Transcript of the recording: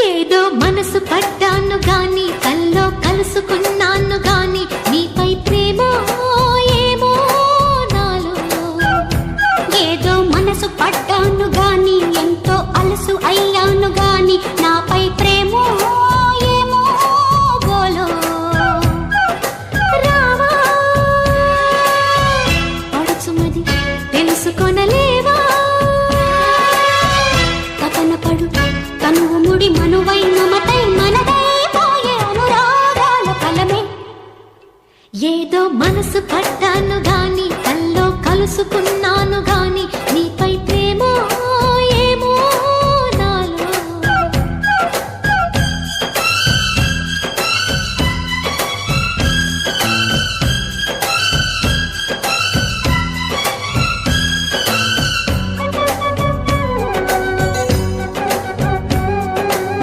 ఏదో మనసు పడ్డాను గాని కల్లో కలుసుకున్నాను గాని నీపై ప్రేమ ఏమో నాలో. ఏదో మనసు పడ్డాను గాని ఎంతో అలసు అయ్యాను గాని నాపై ప్రేమ ఏమో గోలో. రావా పడుచుమది తెలుసుకొనలేవా తపన పడు తనువు ముడి మనువై మమతై మనదై పోయే అనురాగాల ఫలమే. ఏదో మనసు పడ్డాను గాని కల్లో కలుసుకున్నాను గాని